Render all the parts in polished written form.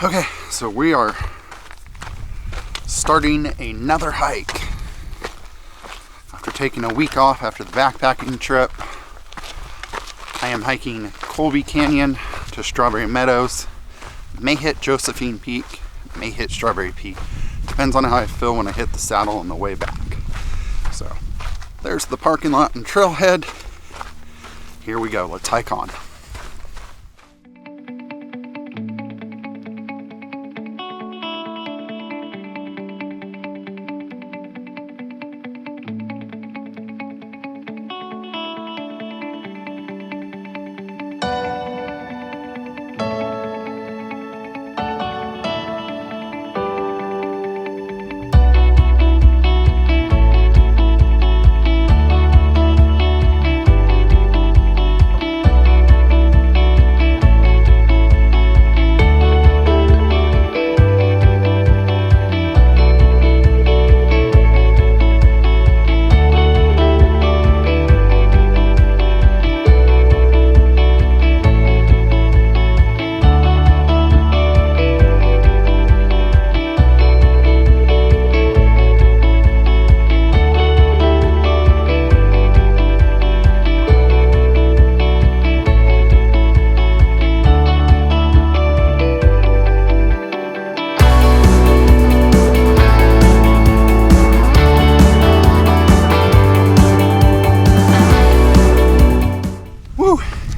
Okay, so we are starting another hike. After taking a week off after the backpacking trip, I am hiking Colby Canyon to Strawberry Meadows. May hit Josephine Peak, may hit Strawberry Peak. Depends on how I feel when I hit the saddle on the way back. So there's the parking lot and trailhead. Here we go, let's hike on.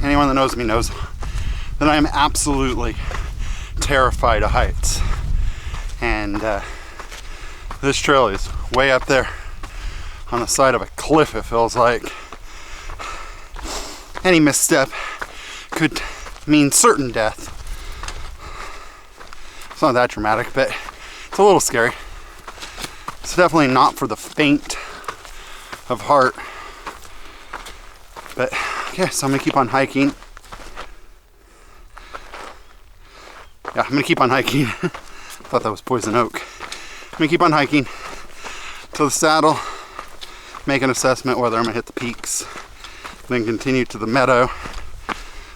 Anyone that knows me knows that I am absolutely terrified of heights, and this trail is way up there on the side of a cliff. It feels like any misstep could mean certain death. It's not that dramatic, but it's a little scary. It's definitely not for the faint of heart. But okay, so I'm gonna keep on hiking. Yeah, I'm gonna keep on hiking. Thought that was poison oak. I'm gonna keep on hiking to the saddle, make an assessment whether I'm gonna hit the peaks, then continue to the meadow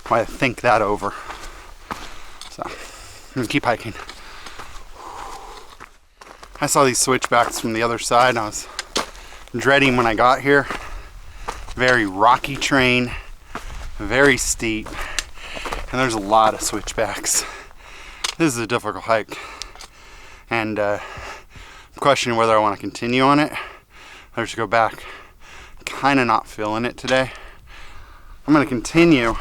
while I think that over. So I'm gonna keep hiking. I saw these switchbacks from the other side and I was dreading when I got here. Very rocky terrain, very steep, and there's a lot of switchbacks. This is a difficult hike, and I'm questioning whether I want to continue on it or just go back. Kind of not feeling it today. I'm going to continue,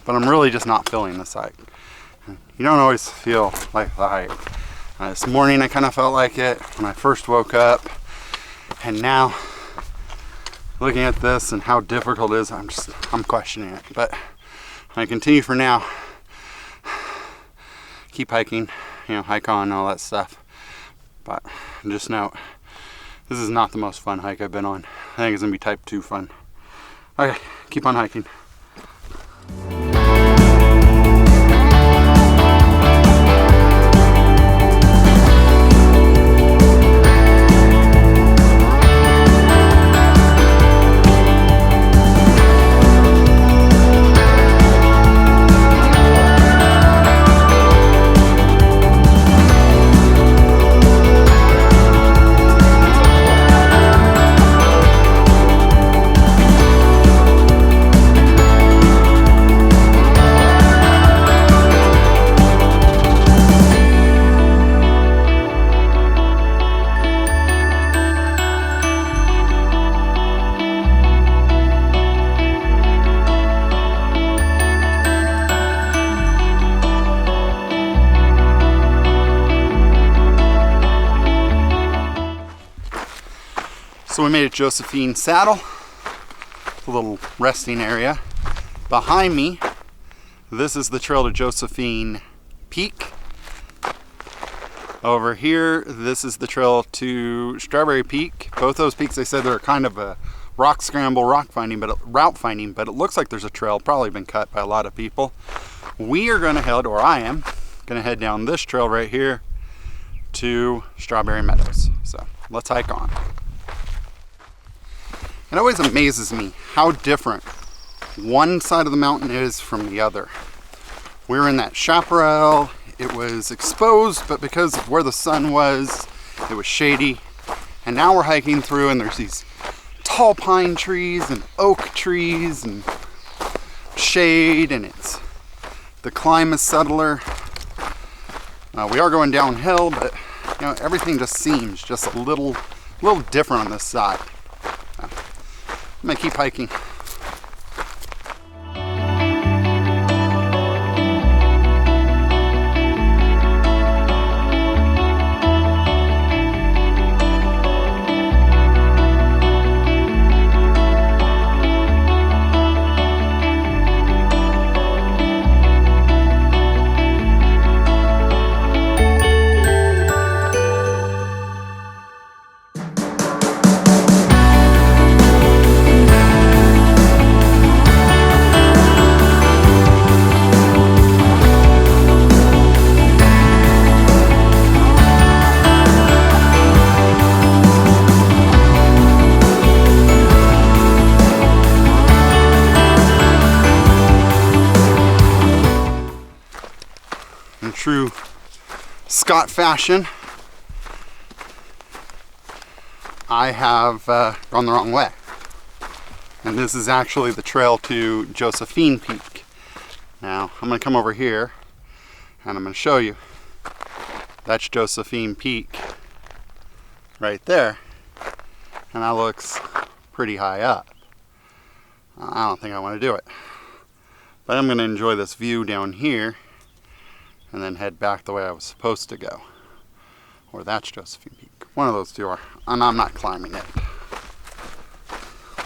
but I'm really just not feeling this hike. You don't always feel like the hike. This morning I kind of felt like it when I first woke up, and now looking at this and how difficult it is, I'm questioning it. But I continue for now. Keep hiking, hike on, all that stuff. But just note, this is not the most fun hike I've been on. I think it's gonna be type 2 fun. Okay, keep on hiking. So we made it Josephine Saddle, a little resting area. Behind me, this is the trail to Josephine Peak. Over here, this is the trail to Strawberry Peak. Both those peaks, they said they're kind of a rock scramble, route finding, but it looks like there's a trail, probably been cut by a lot of people. We are gonna head, or I am gonna head down this trail right here to Strawberry Meadows. So let's hike on. It always amazes me how different one side of the mountain is from the other. We were in that chaparral. It was exposed, but because of where the sun was, it was shady. And now we're hiking through and there's these tall pine trees and oak trees and shade, and the climb is subtler. We are going downhill, but you know, everything just seems just a little different on this side. I'm gonna keep hiking. In true Scott fashion, I have gone the wrong way. And this is actually the trail to Josephine Peak. Now, I'm going to come over here and I'm going to show you. That's Josephine Peak right there. And that looks pretty high up. I don't think I want to do it. But I'm going to enjoy this view down here and then head back the way I was supposed to go. Or that's Josephine Peak. One of those two are. And I'm not climbing it.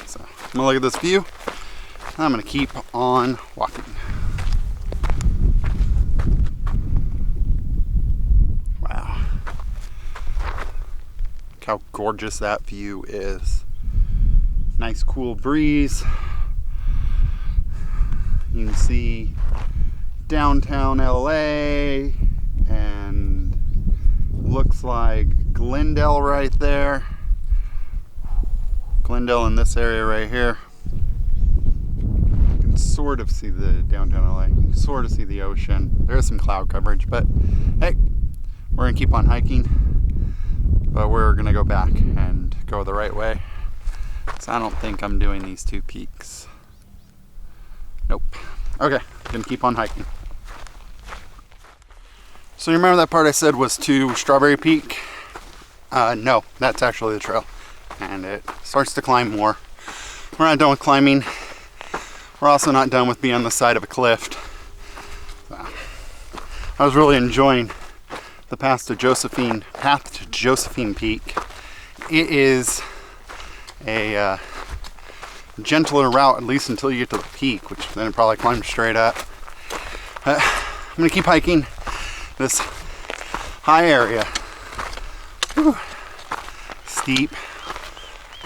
So I'm gonna look at this view and I'm gonna keep on walking. Wow. Look how gorgeous that view is. Nice cool breeze. You can see downtown LA and looks like Glendale right there. Glendale in this area right here. You can sort of see the downtown LA. You can sort of see the ocean. There's some cloud coverage, but hey, we're gonna keep on hiking. But we're gonna go back and go the right way. So I don't think I'm doing these two peaks. Nope. Okay, gonna keep on hiking. So you remember that part I said was to Strawberry Peak? No, that's actually the trail. And it starts to climb more. We're not done with climbing. We're also not done with being on the side of a cliff. So, I was really enjoying the path to Josephine Peak. It is a gentler route, at least until you get to the peak, which then it probably climbs straight up. I'm gonna keep hiking this high area. Whew. Steep,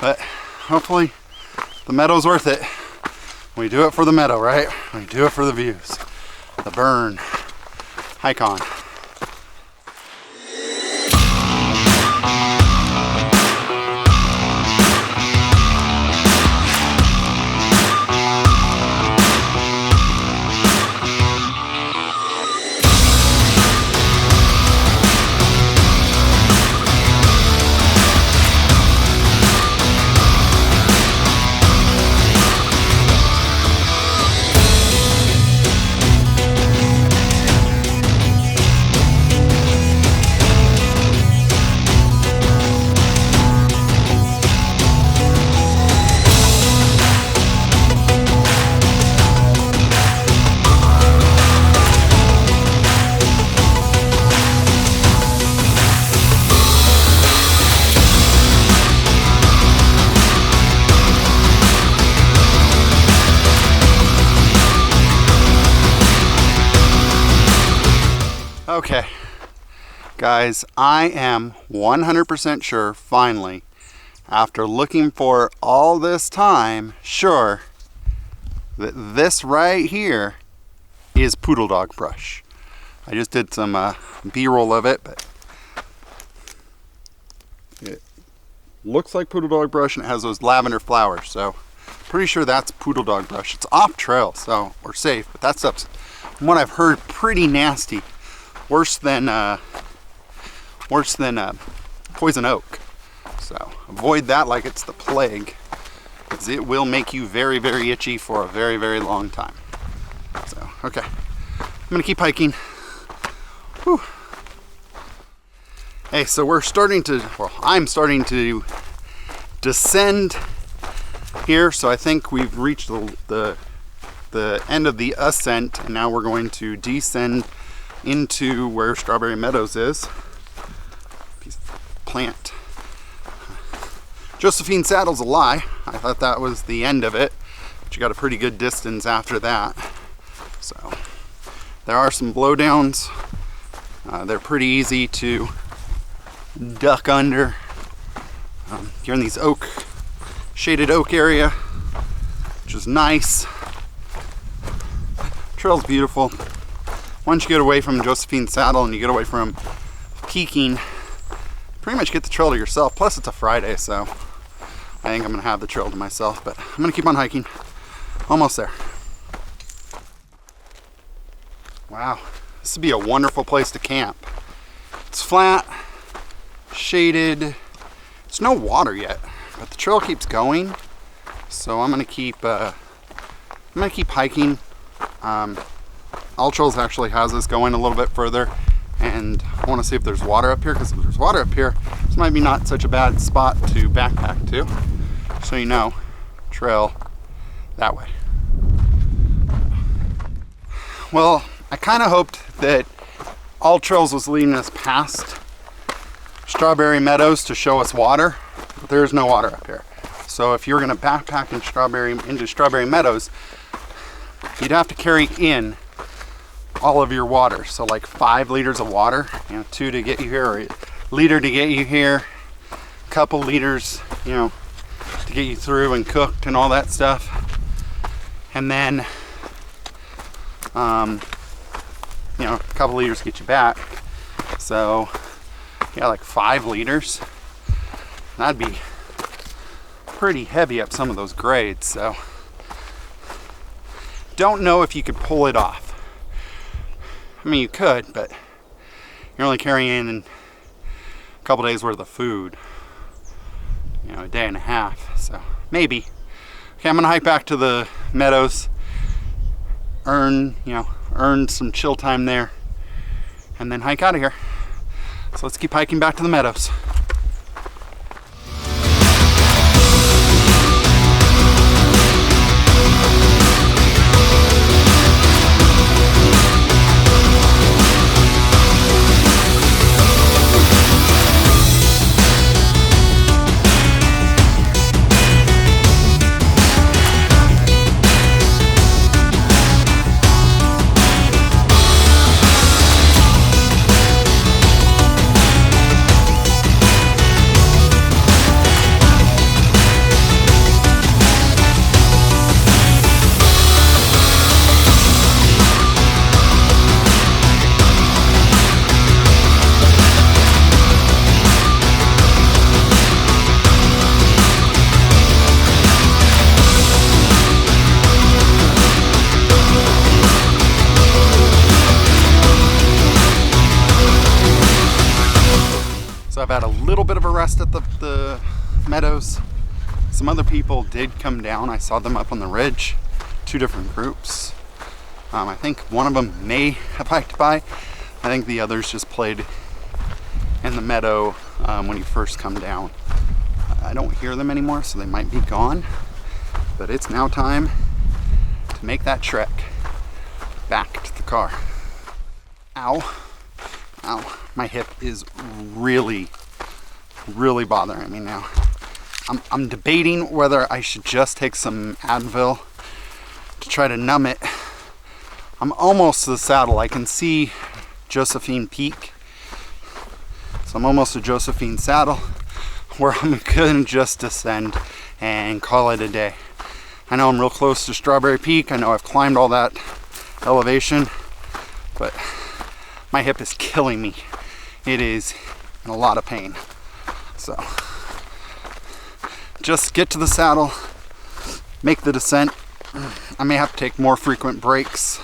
but hopefully the meadow's worth it. We do it for the meadow, right? We do it for the views. The burn. Hike on. Okay, guys, I am 100% sure, finally, after looking for all this time, sure that this right here is poodle dog brush. I just did some B-roll of it, but it looks like poodle dog brush and it has those lavender flowers, so pretty sure that's poodle dog brush. It's off trail, so we're safe, but that stuff's from what I've heard, pretty nasty. Worse than poison oak. So avoid that like it's the plague, because it will make you very, very itchy for a very, very long time. So, okay. I'm gonna keep hiking. Whew. Hey, so I'm starting to descend here. So I think we've reached the end of the ascent, and now we're going to descend into where Strawberry Meadows is. Piece of plant. Josephine Saddle's a lie. I thought that was the end of it, but you got a pretty good distance after that. So there are some blowdowns. They're pretty easy to duck under. You're in these shaded oak area, which is nice. Trail's beautiful. Once you get away from Josephine Saddle and you get away from peaking, pretty much get the trail to yourself. Plus it's a Friday, so I think I'm gonna have the trail to myself, but I'm gonna keep on hiking. Almost there. Wow, this would be a wonderful place to camp. It's flat, shaded. There's no water yet, but the trail keeps going, so I'm gonna keep hiking. All Trails actually has us going a little bit further, and I want to see if there's water up here, because if there's water up here, this might be not such a bad spot to backpack to. So you know, trail that way. Well, I kind of hoped that All Trails was leading us past Strawberry Meadows to show us water, but there's no water up here. So if you're going to backpack into Strawberry Meadows, you'd have to carry in all of your water. So like 5 liters of water, 2 to get you here, or a liter to get you here, a couple liters, to get you through and cooked and all that stuff. And then, a couple liters to get you back. So, yeah, like 5 liters. That'd be pretty heavy up some of those grades. So, don't know if you could pull it off. I mean, you could, but you're only carrying a couple days worth of food, a day and a half, so maybe. Okay, I'm gonna hike back to the meadows, earn some chill time there, and then hike out of here. So let's keep hiking back to the meadows. I've had a little bit of a rest at the meadows. Some other people did come down. I saw them up on the ridge, 2 different groups. I think one of them may have hiked by. I think the others just played in the meadow when you first come down. I don't hear them anymore, so they might be gone. But it's now time to make that trek back to the car. Ow. Ow. My hip is really bothering me now. I'm debating whether I should just take some Advil to try to numb it. I'm almost to the saddle. I can see Josephine Peak. So I'm almost to Josephine Saddle, where I'm gonna just descend and call it a day. I know I'm real close to Strawberry Peak. I know I've climbed all that elevation, but my hip is killing me. It is in a lot of pain. So just get to the saddle, make the descent. I may have to take more frequent breaks.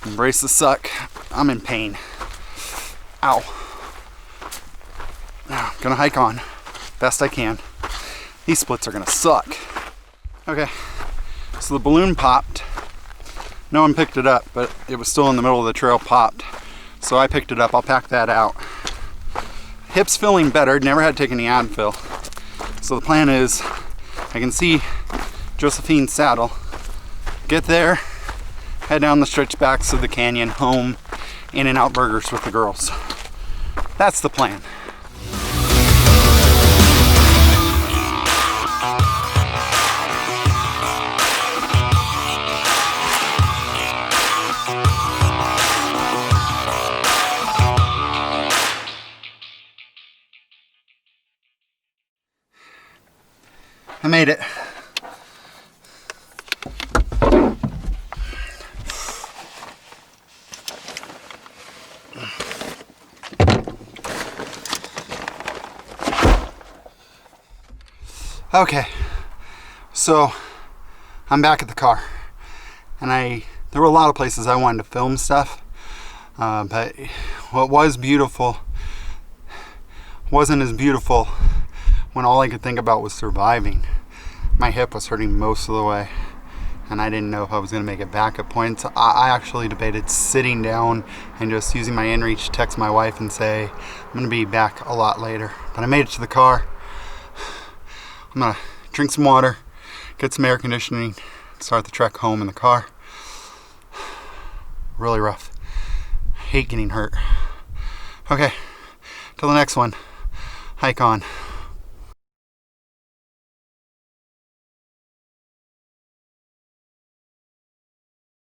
Embrace the suck. I'm in pain. Ow. Now, gonna hike on best I can. These splits are gonna suck. Okay, so the balloon popped. No one picked it up, but it was still in the middle of the trail, popped. So I picked it up. I'll pack that out. Hips feeling better. Never had to take any Advil. So the plan is, I can see Josephine's saddle. Get there, head down the stretch backs of the canyon, home, In-N-Out Burgers with the girls. That's the plan. I made it. Okay, so I'm back at the car, and there were a lot of places I wanted to film stuff, but what was beautiful wasn't as beautiful when all I could think about was surviving. My hip was hurting most of the way, and I didn't know if I was going to make it back at points. I actually debated sitting down and just using my inReach to text my wife and say, I'm going to be back a lot later. But I made it to the car. I'm going to drink some water, get some air conditioning, start the trek home in the car. Really rough. I hate getting hurt. Okay, till the next one. Hike on.